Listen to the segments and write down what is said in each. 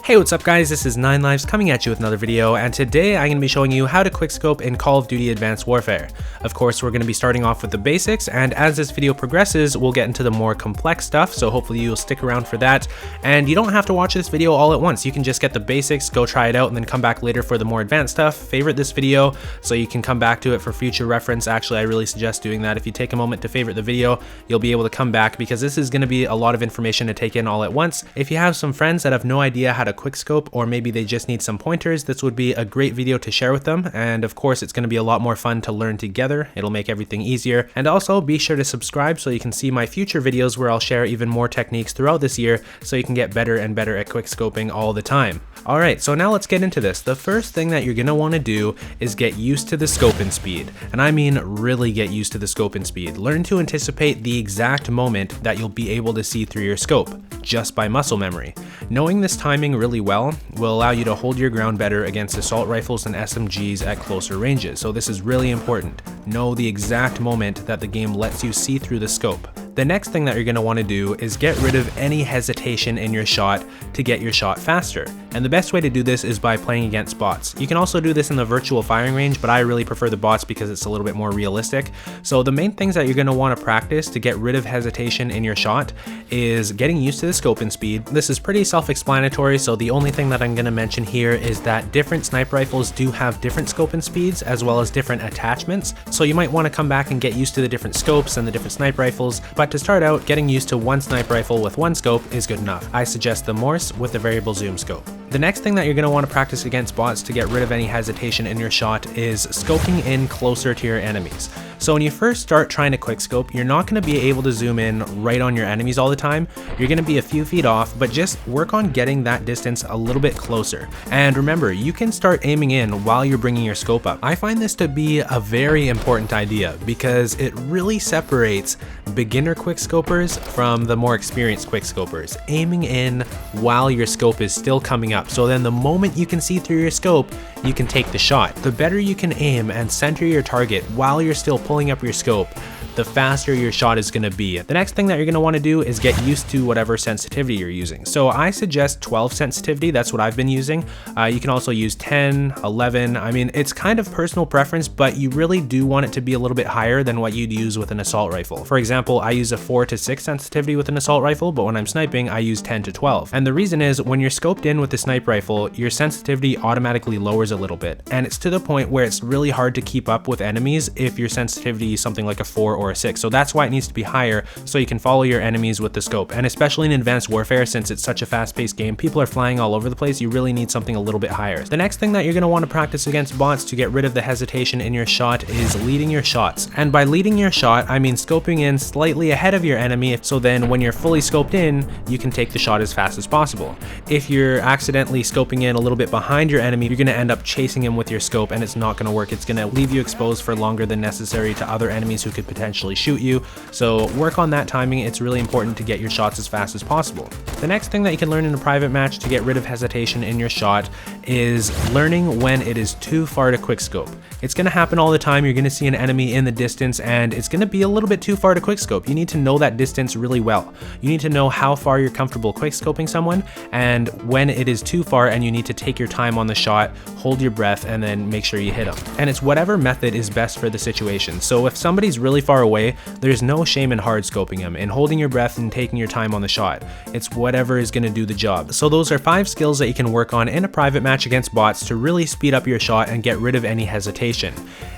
Hey, what's up guys, this is 9lives coming at you with another video, and today I'm going to be showing you how to quickscope in Call of Duty Advanced Warfare. Of course, we're going to be starting off with the basics, and as this video progresses, we'll get into the more complex stuff, so hopefully you'll stick around for that. And you don't have to watch this video all at once, you can just get the basics, go try it out, and then come back later for the more advanced stuff. Favorite this video so you can come back to it for future reference. Actually, I really suggest doing that. If you take a moment to favorite the video, you'll be able to come back because this is going to be a lot of information to take in all at once. If you have some friends that have no idea how to quickscope, or maybe they just need some pointers, this would be a great video to share with them. And of course, it's going to be a lot more fun to learn together. It'll make everything easier. And also be sure to subscribe so you can see my future videos where I'll share even more techniques throughout this year so you can get better and better at quickscoping all the time. Alright, so now let's get into this. The first thing that you're going to want to do is get used to the scoping speed. And I mean really get used to the scoping speed. Learn to anticipate the exact moment that you'll be able to see through your scope, just by muscle memory. Knowing this timing really well will allow you to hold your ground better against assault rifles and SMGs at closer ranges. So this is really important. Know the exact moment that the game lets you see through the scope. The next thing that you're going to want to do is get rid of any hesitation in your shot to get your shot faster. And the best way to do this is by playing against bots. You can also do this in the virtual firing range, but I really prefer the bots because it's a little bit more realistic. So the main things that you're going to want to practice to get rid of hesitation in your shot is getting used to the scoping speed. This is pretty self-explanatory, so the only thing that I'm going to mention here is that different sniper rifles do have different scoping speeds as well as different attachments. So you might want to come back and get used to the different scopes and the different sniper rifles, but to start out, getting used to one sniper rifle with one scope is good enough. I suggest the Morse with the variable zoom scope. The next thing that you're going to want to practice against bots to get rid of any hesitation in your shot is scoping in closer to your enemies. So when you first start trying to quickscope, you're not going to be able to zoom in right on your enemies all the time. You're going to be a few feet off, but just work on getting that distance a little bit closer. And remember, you can start aiming in while you're bringing your scope up. I find this to be a very important idea because it really separates beginner quickscopers from the more experienced quickscopers. Aiming in while your scope is still coming up. So then the moment you can see through your scope, you can take the shot. The better you can aim and center your target while you're still pulling up your scope, the faster your shot is going to be. The next thing that you're going to want to do is get used to whatever sensitivity you're using. So I suggest 12 sensitivity, that's what I've been using. You can also use 10, 11. I mean, it's kind of personal preference, but you really do want it to be a little bit higher than what you'd use with an assault rifle. For example, I use a 4 to 6 sensitivity with an assault rifle, but when I'm sniping, I use 10 to 12. And the reason is when you're scoped in with the sniper rifle, your sensitivity automatically lowers a little bit. And it's to the point where it's really hard to keep up with enemies if your sensitivity is something like a 4 or a 6. So that's why it needs to be higher so you can follow your enemies with the scope. And especially in Advanced Warfare, since it's such a fast-paced game, people are flying all over the place, you really need something a little bit higher. The next thing that you're going to want to practice against bots to get rid of the hesitation in your shot is leading your shots. And by leading your shot, I mean scoping in slightly ahead of your enemy, so then when you're fully scoped in, you can take the shot as fast as possible. If you're accidentally scoping in a little bit behind your enemy, you're going to end up chasing him with your scope, and it's not going to work. It's going to leave you exposed for longer than necessary to other enemies who could potentially shoot you. So work on that timing. It's really important to get your shots as fast as possible. The next thing that you can learn in a private match to get rid of hesitation in your shot is learning when it is too far to quickscope. It's going to happen all the time. You're going to see an enemy in the distance and it's going to be a little bit too far to quickscope. You need to know that distance really well. You need to know how far you're comfortable quickscoping someone and when it is too far and you need to take your time on the shot, hold your breath, and then make sure you hit them. And it's whatever method is best for the situation. So if somebody's really far away, there's no shame in hard scoping them and holding your breath and taking your time on the shot. It's whatever is going to do the job. So those are 5 skills that you can work on in a private match against bots to really speed up your shot and get rid of any hesitation.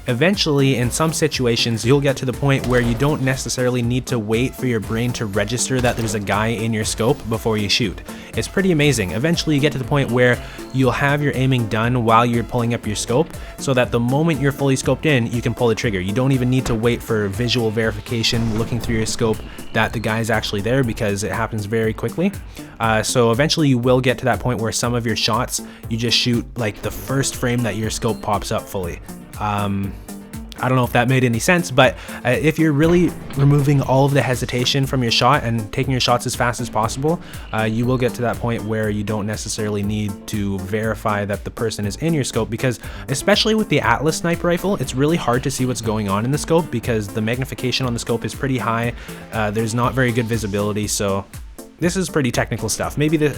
Eventually, in some situations, you'll get to the point where you don't necessarily need to wait for your brain to register that there's a guy in your scope before you shoot. It's pretty amazing. Eventually, you get to the point where you'll have your aiming done while you're pulling up your scope, so that the moment you're fully scoped in, you can pull the trigger. You don't even need to wait for visual verification, looking through your scope, that the guy's actually there, because it happens very quickly. So eventually you will get to that point where some of your shots, you just shoot like the first frame that your scope pops up fully. I don't know if that made any sense, but if you're really removing all of the hesitation from your shot and taking your shots as fast as possible, you will get to that point where you don't necessarily need to verify that the person is in your scope, because especially with the Atlas sniper rifle, it's really hard to see what's going on in the scope because the magnification on the scope is pretty high. There's not very good visibility, so this is pretty technical stuff. Maybe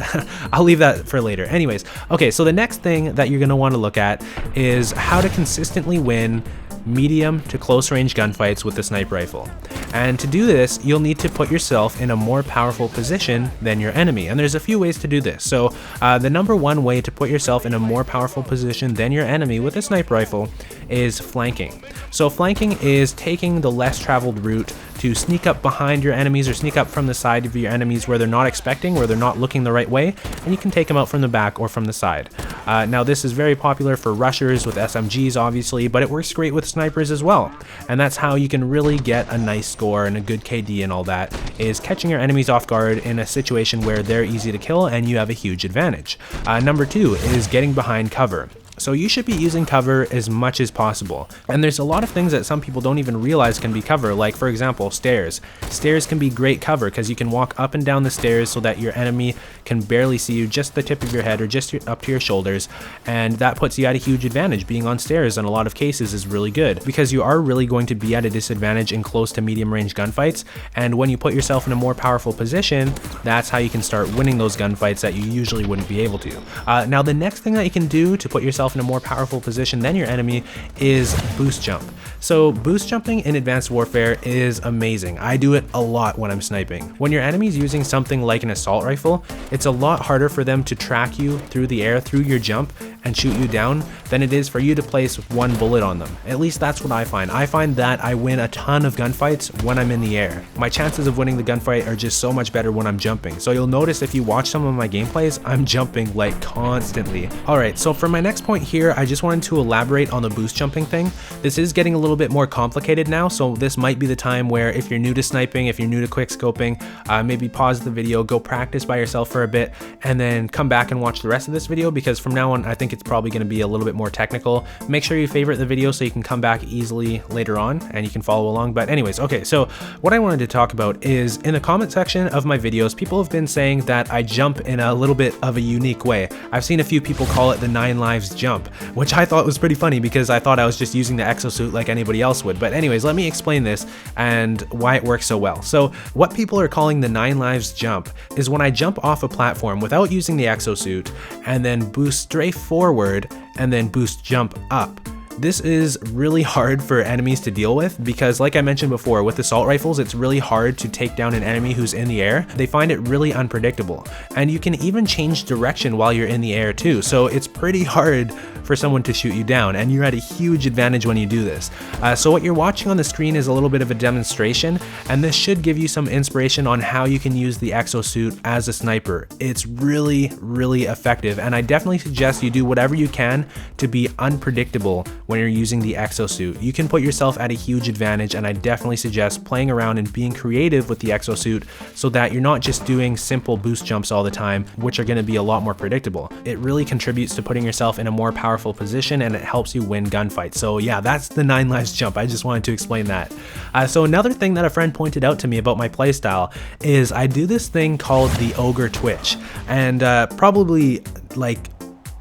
I'll leave that for later. Anyways, okay, so the next thing that you're going to want to look at is how to consistently win medium to close range gunfights with the sniper rifle. And to do this, you'll need to put yourself in a more powerful position than your enemy. And there's a few ways to do this. So the number one way to put yourself in a more powerful position than your enemy with a sniper rifle is flanking. So flanking is taking the less traveled route to sneak up behind your enemies or sneak up from the side of your enemies where they're not expecting, where they're not looking the right way, and you can take them out from the back or from the side. Now this is very popular for rushers with SMGs obviously, but it works great with snipers as well. And that's how you can really get a nice score and a good KD and all that, is catching your enemies off guard in a situation where they're easy to kill and you have a huge advantage. Number two is getting behind cover. So you should be using cover as much as possible. And there's a lot of things that some people don't even realize can be cover, like for example, stairs. Stairs can be great cover because you can walk up and down the stairs so that your enemy can barely see you, just the tip of your head or just up to your shoulders. And that puts you at a huge advantage. Being on stairs in a lot of cases is really good because you are really going to be at a disadvantage in close to medium range gunfights. And when you put yourself in a more powerful position, that's how you can start winning those gunfights that you usually wouldn't be able to. Now the next thing that you can do to put yourself in a more powerful position than your enemy is boost jump. So boost jumping in Advanced Warfare is amazing. I do it a lot when I'm sniping. When your enemy's using something like an assault rifle, it's a lot harder for them to track you through the air, through your jump, and shoot you down than it is for you to place one bullet on them. At least that's what I find. I find that I win a ton of gunfights when I'm in the air. My chances of winning the gunfight are just so much better when I'm jumping. So you'll notice if you watch some of my gameplays, I'm jumping like constantly. Alright, so for my next point here, I just wanted to elaborate on the boost jumping thing. This is getting a little bit more complicated now, so this might be the time where if you're new to sniping, if you're new to quickscoping, maybe pause the video, go practice by yourself for a bit, and then come back and watch the rest of this video, because from now on I think it's probably going to be a little bit more technical. Make sure you favorite the video so you can come back easily later on and you can follow along. But anyways, okay, so what I wanted to talk about is in the comment section of my videos, people have been saying that I jump in a little bit of a unique way. I've seen a few people call it the 9 lives jump, which I thought was pretty funny because I thought I was just using the exosuit like anybody else would. But anyways, let me explain this and why it works so well. So what people are calling the 9 lives jump is when I jump off a platform without using the exosuit and then boost strafe forward and then boost jump up. This is really hard for enemies to deal with because, like I mentioned before, with assault rifles, it's really hard to take down an enemy who's in the air. They find it really unpredictable, and you can even change direction while you're in the air too. So it's pretty hard for someone to shoot you down, and you're at a huge advantage when you do this. So what you're watching on the screen is a little bit of a demonstration, and this should give you some inspiration on how you can use the exosuit as a sniper. It's really, really effective, and I definitely suggest you do whatever you can to be unpredictable when you're using the exosuit. You can put yourself at a huge advantage, and I definitely suggest playing around and being creative with the exosuit so that you're not just doing simple boost jumps all the time, which are going to be a lot more predictable. It really contributes to putting yourself in a more powerful position, and it helps you win gunfights. So yeah, that's the 9 lives jump. I just wanted to explain that. So another thing that a friend pointed out to me about my playstyle is I do this thing called the OGRE twitch, and probably like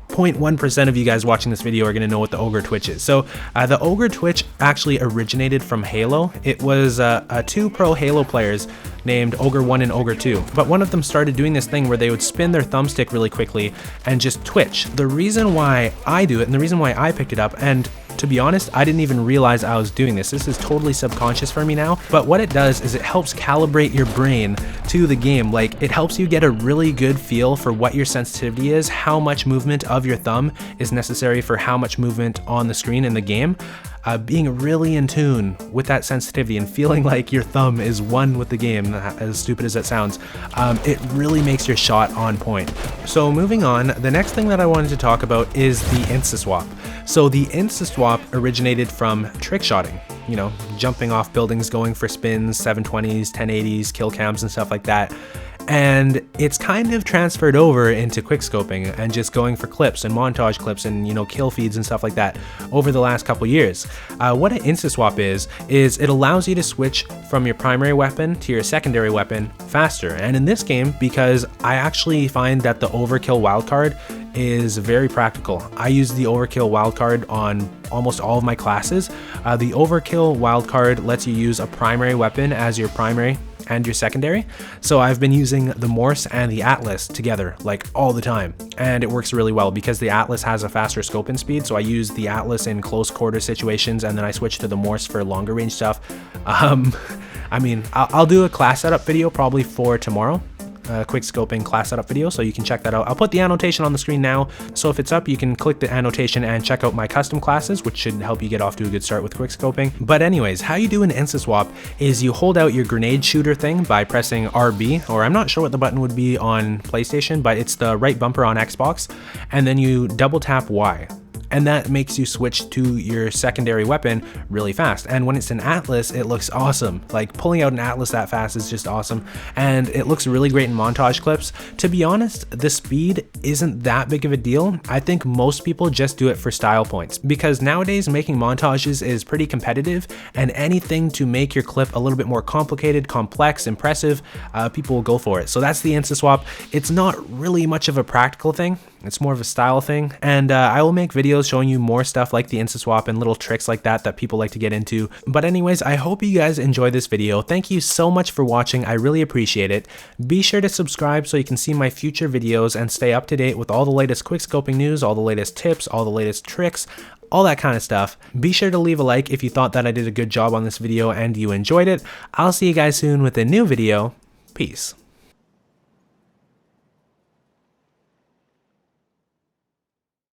0.1% of you guys watching this video are going to know what the OGRE twitch is. So the OGRE twitch actually originated from Halo. It was 2 pro Halo players named OGRE 1 and OGRE 2, but one of them started doing this thing where they would spin their thumbstick really quickly and just twitch. The reason why I do it and the reason why I picked it up, and to be honest, I didn't even realize I was doing this. This is totally subconscious for me now, but what it does is it helps calibrate your brain to the game. Like, it helps you get a really good feel for what your sensitivity is, how much movement of your thumb is necessary for how much movement on the screen in the game. Being really in tune with that sensitivity and feeling like your thumb is one with the game, as stupid as that sounds, it really makes your shot on point. So moving on, the next thing that I wanted to talk about is the insta-swap. So the insta-swap originated from trickshotting, you know, jumping off buildings, going for spins, 720s, 1080s, kill cams and stuff like that. And it's kind of transferred over into quickscoping and just going for clips and montage clips and, you know, kill feeds and stuff like that over the last couple years. What an insta-swap is it allows you to switch from your primary weapon to your secondary weapon faster. And in this game, because I actually find that the overkill wildcard is very practical. I use the overkill wildcard on almost all of my classes. The overkill wildcard lets you use a primary weapon as your primary and your secondary. So I've been using the Morse and the Atlas together like all the time, and it works really well because the Atlas has a faster scope and speed. So I use the Atlas in close quarter situations, and then I switch to the Morse for longer range stuff. I mean, I'll do a class setup video probably for tomorrow. Quickscoping class setup video, so you can check that out. I'll put the annotation on the screen now, so if it's up you can click the annotation and check out my custom classes, which should help you get off to a good start with quickscoping. But anyways, how you do an insta-swap is you hold out your grenade shooter thing by pressing RB, or I'm not sure what the button would be on PlayStation, but it's the right bumper on Xbox, and then you double tap Y. And that makes you switch to your secondary weapon really fast. And when it's an Atlas, it looks awesome. Like, pulling out an Atlas that fast is just awesome. And it looks really great in montage clips. To be honest, the speed isn't that big of a deal. I think most people just do it for style points, because nowadays making montages is pretty competitive, and anything to make your clip a little bit more complicated, complex, impressive, people will go for it. So that's the insta swap. It's not really much of a practical thing. It's more of a style thing, and I will make videos showing you more stuff like the insta swap and little tricks like that people like to get into. But anyways, I hope you guys enjoy this video. Thank you so much for watching. I really appreciate it. Be sure to subscribe so you can see my future videos and stay up to date with all the latest quickscoping news, all the latest tips, all the latest tricks, all that kind of stuff. Be sure to leave a like if you thought that I did a good job on this video and you enjoyed it. I'll see you guys soon with a new video. Peace.